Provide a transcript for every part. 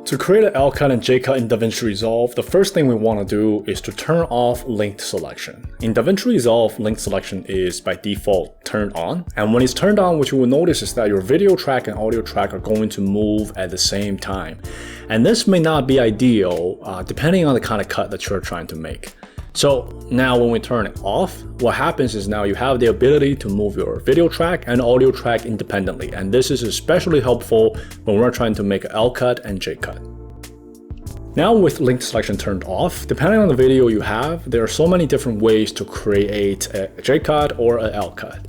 To create an L cut and J cut in DaVinci Resolve, the first thing we want to do is to turn off linked selection. In DaVinci Resolve, linked selection is by default turned on. And when it's turned on, what you will notice is that your video track and audio track are going to move at the same time. And this may not be ideal depending on the kind of cut that you're trying to make. So now when we turn it off, what happens is now you have the ability to move your video track and audio track independently. And this is especially helpful when we're trying to make an L cut and J cut. Now with linked selection turned off, depending on the video you have, there are so many different ways to create a J cut or an L cut.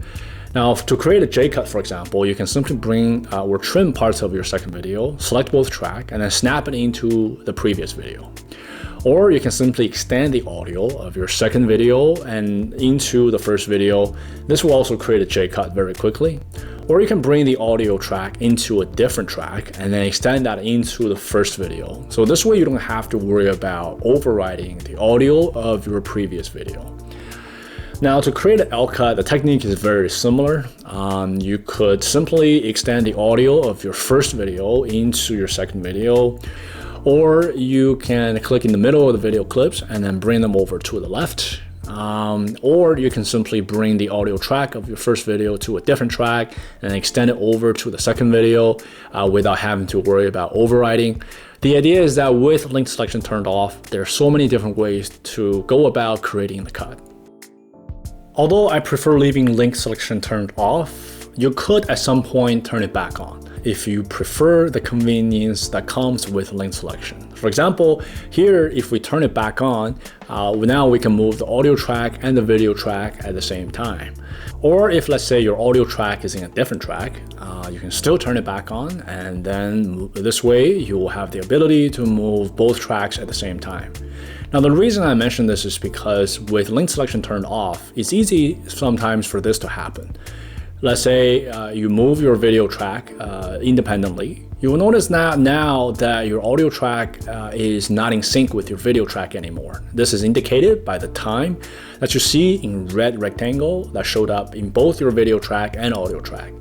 Now to create a J cut, for example, you can simply bring or trim parts of your second video, select both track, and then snap it into the previous video. Or you can simply extend the audio of your second video and into the first video. This will also create a J cut very quickly. Or you can bring the audio track into a different track and then extend that into the first video. So this way you don't have to worry about overwriting the audio of your previous video. Now to create an L cut, the technique is very similar. You could simply extend the audio of your first video into your second video. Or you can click in the middle of the video clips and then bring them over to the left. Or you can simply bring the audio track of your first video to a different track and extend it over to the second video without having to worry about overwriting. The idea is that with linked selection turned off, there are so many different ways to go about creating the cut. Although I prefer leaving linked selection turned off, you could at some point turn it back on if you prefer the convenience that comes with linked selection. For example, here, if we turn it back on, now we can move the audio track and the video track at the same time. Or if, let's say, your audio track is in a different track, you can still turn it back on, and then this way you will have the ability to move both tracks at the same time. Now, the reason I mention this is because with linked selection turned off, it's easy sometimes for this to happen. Let's say you move your video track independently. You will notice now that your audio track is not in sync with your video track anymore. This is indicated by the time that you see in red rectangle that showed up in both your video track and audio track.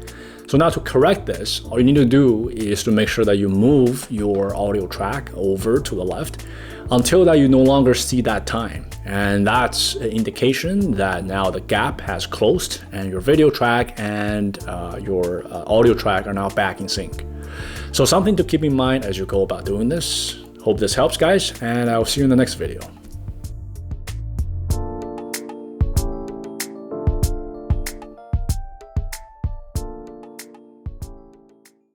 So now to correct this, all you need to do is to make sure that you move your audio track over to the left until that you no longer see that time. And that's an indication that now the gap has closed and your video track and your audio track are now back in sync. So something to keep in mind as you go about doing this. Hope this helps, guys, and I'll see you in the next video.